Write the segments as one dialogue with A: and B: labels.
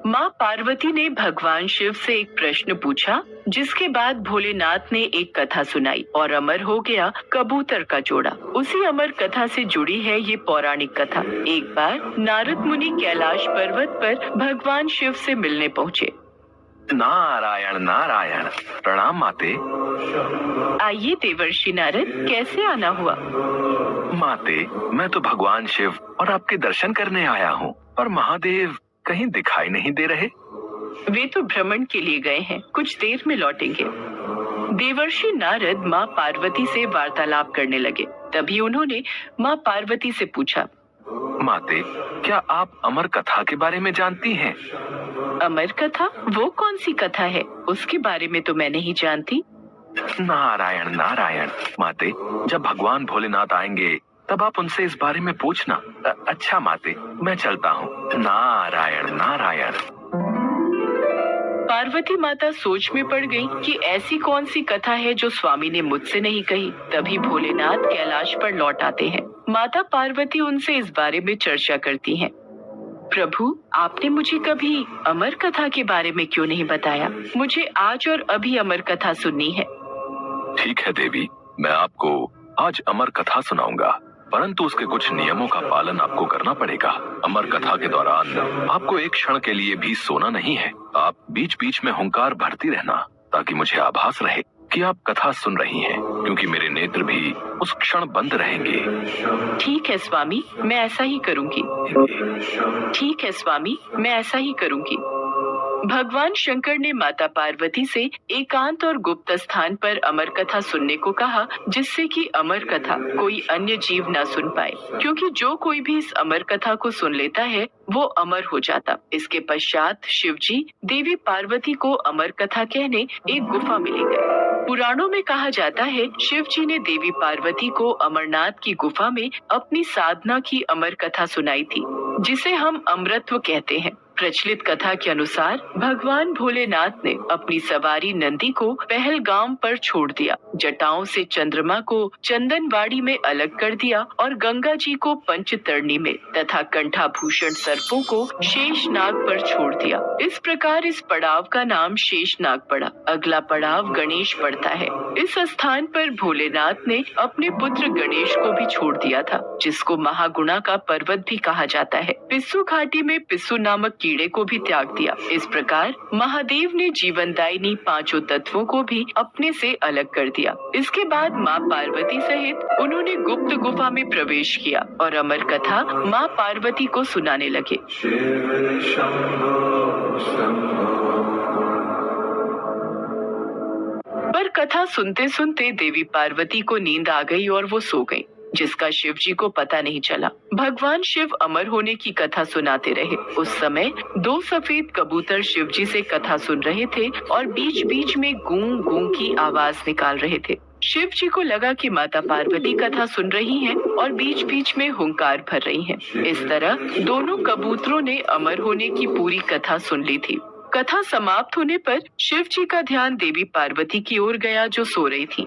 A: माँ पार्वती ने भगवान शिव से एक प्रश्न पूछा, जिसके बाद भोलेनाथ ने एक कथा सुनाई और अमर हो गया कबूतर का जोड़ा। उसी अमर कथा से जुड़ी है ये पौराणिक कथा। एक बार नारद मुनि कैलाश पर्वत पर भगवान शिव से मिलने पहुँचे।
B: नारायण नारायण, प्रणाम माते।
A: आइए देवर्षि नारद, कैसे आना हुआ?
B: माते, मैं तो भगवान शिव और आपके दर्शन करने आया हूँ, पर महादेव कहीं दिखाई नहीं दे रहे।
A: वे तो भ्रमण के लिए गए हैं, कुछ देर में लौटेंगे। देवर्षि नारद माँ पार्वती से वार्तालाप करने लगे। तभी उन्होंने माँ पार्वती से पूछा,
B: माते, क्या आप अमर कथा के बारे में जानती हैं?
A: अमर कथा? वो कौन सी कथा है? उसके बारे में तो मैं नहीं जानती।
B: नारायण नारायण, माते, जब भगवान भोलेनाथ आएंगे तब आप उनसे इस बारे में पूछना। अच्छा माते, मैं चलता हूँ। नारायण नारायण।
A: पार्वती माता सोच में पड़ गई कि ऐसी कौन सी कथा है जो स्वामी ने मुझसे नहीं कही। तभी भोलेनाथ कैलाश पर लौट आते हैं। माता पार्वती उनसे इस बारे में चर्चा करती हैं। प्रभु, आपने मुझे कभी अमर कथा के बारे में क्यों नहीं बताया? मुझे आज और अभी अमर कथा सुननी है।
B: ठीक है देवी, मैं आपको आज अमर कथा सुनाऊंगा, परंतु उसके कुछ नियमों का पालन आपको करना पड़ेगा। अमर कथा के दौरान आपको एक क्षण के लिए भी सोना नहीं है। आप बीच बीच में हुंकार भरती रहना, ताकि मुझे आभास रहे कि आप कथा सुन रही हैं, क्योंकि मेरे नेत्र भी उस क्षण बंद रहेंगे।
A: ठीक है स्वामी, मैं ऐसा ही करूंगी। ठीक है स्वामी, मैं ऐसा ही करूंगी। भगवान शंकर ने माता पार्वती से एकांत और गुप्त स्थान पर अमर कथा सुनने को कहा, जिससे कि अमर कथा कोई अन्य जीव न सुन पाए, क्योंकि जो कोई भी इस अमर कथा को सुन लेता है वो अमर हो जाता। इसके पश्चात शिवजी देवी पार्वती को अमर कथा कहने एक गुफा में ले गए। पुराणों में कहा जाता है शिव जी ने देवी पार्वती को अमरनाथ की गुफा में अपनी साधना की अमर कथा सुनाई थी, जिसे हम अमृतत्व कहते हैं। प्रचलित कथा के अनुसार भगवान भोलेनाथ ने अपनी सवारी नंदी को पहलगाम पर छोड़ दिया, जटाओं से चंद्रमा को चंदनवाड़ी में अलग कर दिया और गंगा जी को पंचतरणी में तथा कंठाभूषण सर्पों को शेषनाग पर छोड़ दिया। इस प्रकार इस पड़ाव का नाम शेषनाग पड़ा। अगला पड़ाव गणेश पड़ता है। इस स्थान पर भोलेनाथ ने अपने पुत्र गणेश को भी छोड़ दिया था, जिसको महागुणा का पर्वत भी कहा जाता है। पिस्सू घाटी में पिस्सू नामक कीड़े को भी त्याग दिया। इस प्रकार महादेव ने जीवनदायिनी पांचों तत्वों को भी अपने से अलग कर दिया। इसके बाद माँ पार्वती सहित उन्होंने गुप्त गुफा में प्रवेश किया और अमर कथा माँ पार्वती को सुनाने लगे। पर कथा सुनते सुनते देवी पार्वती को नींद आ गई और वो सो गई, जिसका शिव जी को पता नहीं चला। भगवान शिव अमर होने की कथा सुनाते रहे। उस समय दो सफेद कबूतर शिव जी से कथा सुन रहे थे और बीच बीच में गूं गूं की आवाज निकाल रहे थे। शिव जी को लगा कि माता पार्वती कथा सुन रही हैं और बीच बीच में हुंकार भर रही हैं। इस तरह दोनों कबूतरों ने अमर होने की पूरी कथा सुन ली थी। कथा समाप्त होने पर शिव जी का ध्यान देवी पार्वती की ओर गया, जो सो रही थी।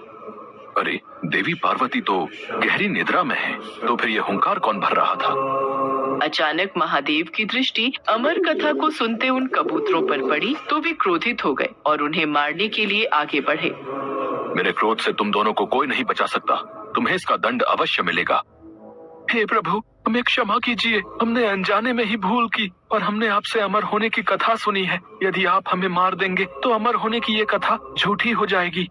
B: अरे, देवी पार्वती तो गहरी निद्रा में है, तो फिर ये हुंकार कौन भर रहा था?
A: अचानक महादेव की दृष्टि अमर कथा को सुनते उन कबूतरों पर पड़ी, तो वे क्रोधित हो गए और उन्हें मारने के लिए आगे बढ़े।
B: मेरे क्रोध से तुम दोनों को कोई नहीं बचा सकता, तुम्हें इसका दंड अवश्य मिलेगा। हे प्रभु, हमें क्षमा कीजिए, हमने अनजाने में ही भूल की और हमने आपसे अमर होने की कथा सुनी है। यदि आप हमें मार देंगे तो अमर होने की ये कथा झूठी हो जाएगी।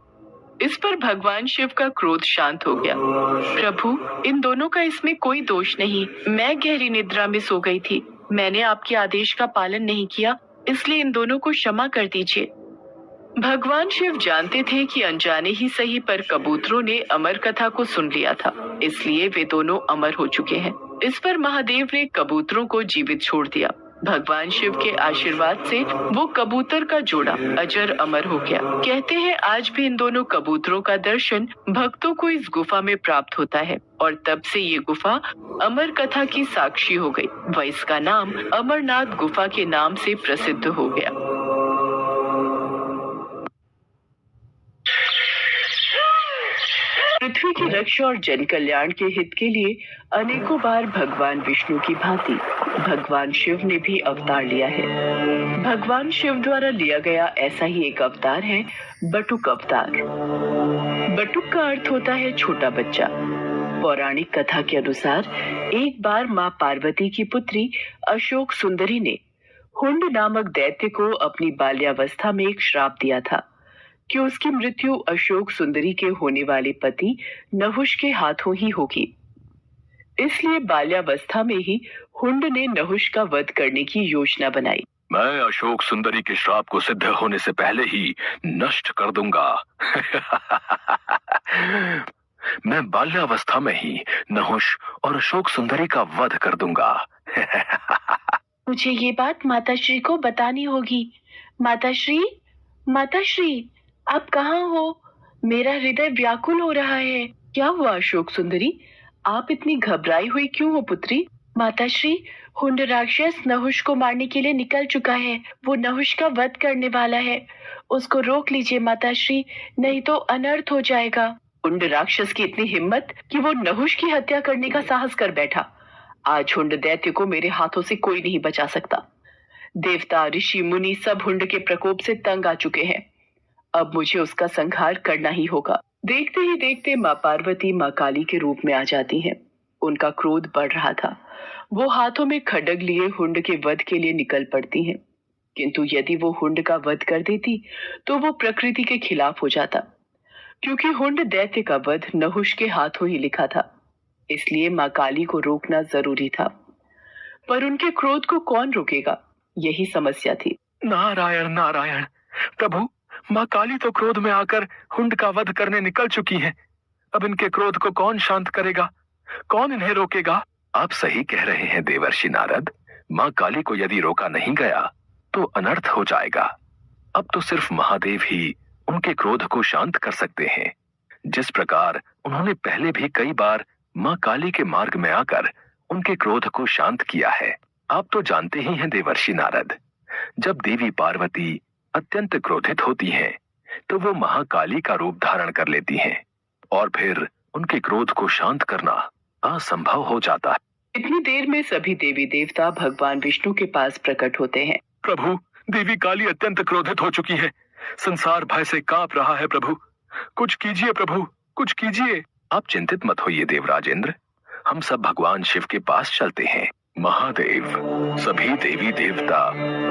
A: इस पर भगवान शिव का क्रोध शांत हो गया। प्रभु, इन दोनों का इसमें कोई दोष नहीं। मैं गहरी निद्रा में सो गई थी। मैंने आपके आदेश का पालन नहीं किया, इसलिए इन दोनों को क्षमा कर दीजिए। भगवान शिव जानते थे कि अनजाने ही सही पर कबूतरों ने अमर कथा को सुन लिया था, इसलिए वे दोनों अमर हो चुके हैं। इस पर महादेव ने कबूतरों को जीवित छोड़ दिया। भगवान शिव के आशीर्वाद से वो कबूतर का जोड़ा अजर अमर हो गया। कहते हैं आज भी इन दोनों कबूतरों का दर्शन भक्तों को इस गुफा में प्राप्त होता है और तब से ये गुफा अमर कथा की साक्षी हो गई व इसका नाम अमरनाथ गुफा के नाम से प्रसिद्ध हो गया। पृथ्वी की रक्षा और जन कल्याण के हित के लिए अनेकों बार भगवान विष्णु की भांति भगवान शिव ने भी अवतार लिया है। भगवान शिव द्वारा लिया गया ऐसा ही एक अवतार है बटुक अवतार। बटुक का अर्थ होता है छोटा बच्चा। पौराणिक कथा के अनुसार एक बार मां पार्वती की पुत्री अशोक सुंदरी ने हुंड नामक दैत्य को अपनी बाल्यावस्था में एक श्राप दिया था कि उसकी मृत्यु अशोक सुंदरी के होने वाले पति नहुष के हाथों ही होगी। इसलिए बाल्यावस्था में ही हुंड ने नहुष का वध करने की योजना बनाई।
B: मैं अशोक सुंदरी के श्राप को सिद्ध होने से पहले ही नष्ट कर दूंगा। मैं बाल्यावस्था में ही नहुष और अशोक सुंदरी का वध कर दूंगा।
A: मुझे ये बात माताश्री को बतानी होगी। माताश्री, माताश्री, आप कहाँ हो? मेरा हृदय व्याकुल हो रहा है। क्या हुआ अशोक सुंदरी? आप इतनी घबराई हुई क्यों हो पुत्री? माताश्री, हुंड राक्षस नहुष को मारने के लिए निकल चुका है। वो नहुष का वध करने वाला है। उसको रोक लीजिए माताश्री, नहीं तो अनर्थ हो जाएगा। हुंड राक्षस की इतनी हिम्मत कि वो नहुष की हत्या करने का साहस कर बैठा। आज हुंड दैत्य को मेरे हाथों से कोई नहीं बचा सकता। देवता, ऋषि, मुनि सब हुंड के प्रकोप से तंग आ चुके हैं। अब मुझे उसका संहार करना ही होगा। देखते ही देखते मां पार्वती मां काली के रूप में आ जाती हैं। उनका क्रोध बढ़ रहा था। वो हाथों में खड्ग लिए हुंड के वध के लिए निकल पड़ती हैं। किंतु यदि वो हुंड का वध कर देती तो वो प्रकृति के खिलाफ हो जाता, क्योंकि हुंड दैत्य का वध नहुष के हाथों ही लिखा था। इसलिए मां काली को रोकना जरूरी था, पर उनके क्रोध को कौन रोकेगा, यही समस्या थी।
B: नारायण नारायण प्रभु, माँ काली तो क्रोध में आकर हुंड का वध करने निकल चुकी हैं। अब इनके क्रोध को कौन शांत करेगा? कौन इन्हें रोकेगा? आप सही कह रहे हैं देवर्षि नारद। माँ काली को यदि रोका नहीं गया तो अनर्थ हो जाएगा। अब तो सिर्फ महादेव ही उनके क्रोध को शांत कर सकते हैं, जिस प्रकार उन्होंने पहले भी कई बार माँ काली के मार्ग में आकर उनके क्रोध को शांत किया है। आप तो जानते ही हैं देवर्षि नारद, जब देवी पार्वती अत्यंत क्रोधित होती हैं, तो वो महाकाली का रूप धारण कर लेती हैं और फिर उनके क्रोध को शांत करना असंभव हो जाता है।
A: इतनी देर में सभी देवी देवता भगवान विष्णु के पास प्रकट होते हैं।
B: प्रभु, देवी काली अत्यंत क्रोधित हो चुकी है। संसार भय से कांप रहा है। प्रभु, कुछ कीजिए। प्रभु, कुछ कीजिए। आप चिंतित मत होइए देवराजेंद्र, हम सब भगवान शिव के पास चलते हैं। महादेव, सभी देवी देवता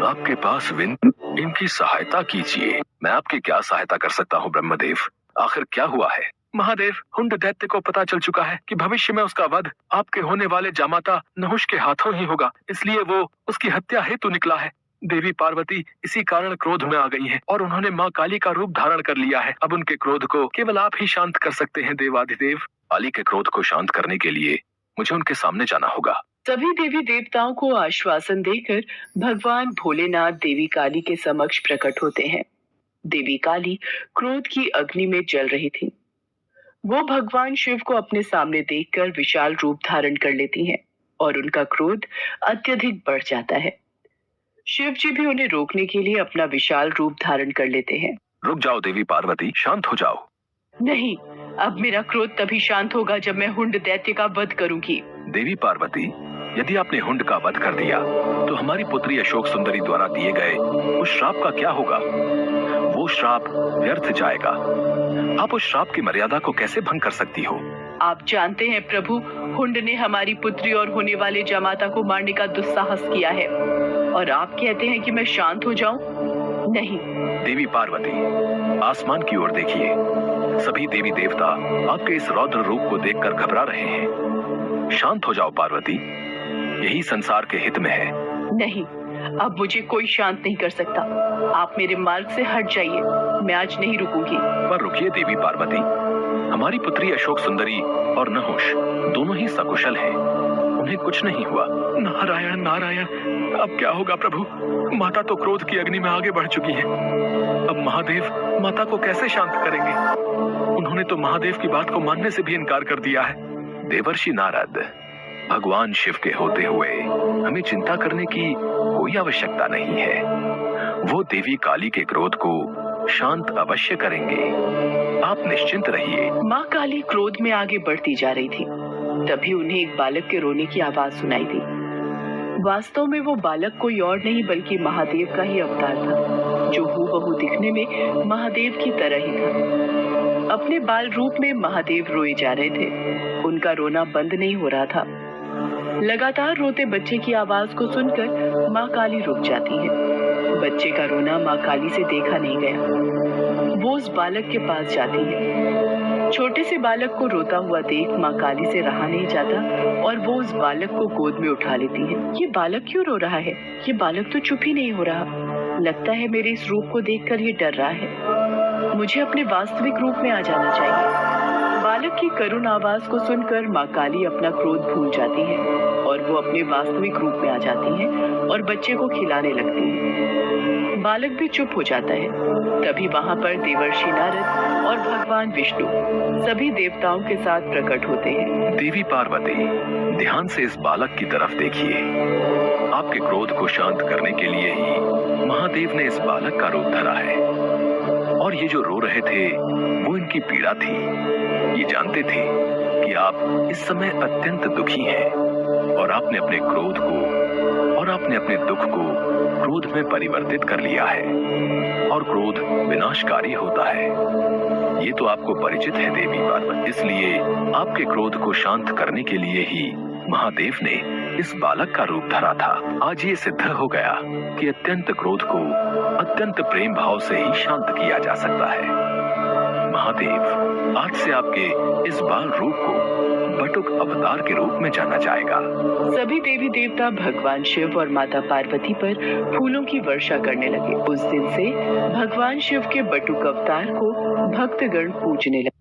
B: आपके पास इनकी सहायता कीजिए। मैं आपकी क्या सहायता कर सकता हूँ ब्रह्मदेव? आखिर क्या हुआ है? महादेव, हुंड दैत्य को पता चल चुका है कि भविष्य में उसका वध आपके होने वाले जामाता नहुष के हाथों ही होगा, इसलिए वो उसकी हत्या हेतु निकला है। देवी पार्वती इसी कारण क्रोध में आ गई हैं और उन्होंने माँ काली का रूप धारण कर लिया है। अब उनके क्रोध को केवल आप ही शांत कर सकते हैं देवाधिदेव। काली के क्रोध को शांत करने के लिए मुझे उनके सामने जाना होगा।
A: सभी देवी देवताओं को आश्वासन देकर भगवान भोलेनाथ देवी काली के समक्ष प्रकट होते हैं। देवी काली क्रोध की अग्नि में जल रही थी। वो भगवान शिव को अपने सामने देखकर विशाल रूप धारण कर लेती हैं और उनका क्रोध अत्यधिक बढ़ जाता है। शिव जी भी उन्हें रोकने के लिए अपना विशाल रूप धारण कर लेते हैं।
B: रुक जाओ देवी पार्वती, शांत हो जाओ।
A: नहीं, अब मेरा क्रोध तभी शांत होगा जब मैं हुंड दैत्य का वध करूंगी।
B: देवी पार्वती, यदि आपने हुंड का वध कर दिया तो हमारी पुत्री अशोक सुंदरी द्वारा दिए गए उस श्राप का क्या होगा? वो श्राप व्यर्थ जाएगा। आप उस श्राप की मर्यादा को कैसे भंग कर सकती हो?
A: आप जानते हैं प्रभु, हुंड ने हमारी पुत्री और होने वाले जामाता को मारने का दुस्साहस किया है और आप कहते हैं कि मैं शांत हो जाऊं? नहीं।
B: देवी पार्वती, आसमान की ओर देखिए। सभी देवी देवता आपके इस रौद्र रूप को देखकर घबरा रहे हैं। शांत हो जाओ पार्वती, यही संसार के हित में है।
A: नहीं, अब मुझे कोई शांत नहीं कर सकता। आप मेरे मार्ग से हट जाइए, मैं आज नहीं रुकूंगी।
B: पर रुकिए देवी पार्वती, हमारी पुत्री अशोक सुंदरी और नहुष दोनों ही सकुशल हैं, उन्हें कुछ नहीं हुआ। नारायण नारायण, अब क्या होगा प्रभु? माता तो क्रोध की अग्नि में आगे बढ़ चुकी है। अब महादेव माता को कैसे शांत करेंगे? उन्होंने तो महादेव की बात को मानने से भी इनकार कर दिया है। देवर्षि नारद, भगवान शिव के होते हुए हमें चिंता करने की कोई आवश्यकता नहीं है। वो देवी काली के क्रोध को शांत अवश्य करेंगे, आप निश्चिंत रहिए।
A: माँ काली क्रोध में आगे बढ़ती जा रही थी। तभी उन्हें एक बालक के रोने की आवाज सुनाई दी। वास्तव में वो बालक कोई और नहीं बल्कि महादेव का ही अवतार था, जो हूबहू दिखने में महादेव की तरह ही था। अपने बाल रूप में महादेव रोए जा रहे थे। उनका रोना बंद नहीं हो रहा था। लगातार रोते बच्चे की आवाज को सुनकर माँ काली रुक जाती है। बच्चे का रोना माँ काली से देखा नहीं गया। वो उस बालक के पास जाती है। छोटे से बालक को रोता हुआ देख माँ काली से रहा नहीं जाता और वो उस बालक को गोद में उठा लेती है। ये बालक क्यों रो रहा है? ये बालक तो चुप ही नहीं हो रहा। लगता है मेरे इस रूप को देखकर ये डर रहा है। मुझे अपने वास्तविक रूप में आ जाना चाहिए। बालक की करुण आवाज को सुनकर माँ काली अपना क्रोध भूल जाती है और वो अपने वास्तविक रूप में आ जाती है और बच्चे को खिलाने लगती है। बालक भी चुप हो जाता है। तभी वहां पर देवर्षि नारद और भगवान विष्णु सभी देवताओं के साथ प्रकट होते हैं।
B: देवी पार्वती, ध्यान से इस बालक की तरफ देखिए। आपके क्रोध को शांत करने के लिए ही महादेव ने इस बालक का रूप धरा है। और ये जो रो रहे थे वो इनकी पीड़ा थी। ये जानते थे कि आप इस समय अत्यंत दुखी हैं और आपने अपने क्रोध को और आपने अपने दुख को क्रोध में परिवर्तित कर लिया है और क्रोध विनाशकारी होता है। ये तो आपको परिचित है देवी पार्वती। इसलिए आपके क्रोध को शांत करने के लिए ही महादेव ने इस बालक का रूप धरा था। आज ये सिद्ध हो गया कि अत्यंत क्रोध को अत्यंत प्रेम भाव से ही शांत किया जा सकता है। महादेव आज से आपके इस बाल रूप को बटुक अवतार के रूप में जाना जाएगा।
A: सभी देवी देवता भगवान शिव और माता पार्वती पर फूलों की वर्षा करने लगे। उस दिन से भगवान शिव के बटुक अवतार को भक्तगण पूजने लगे।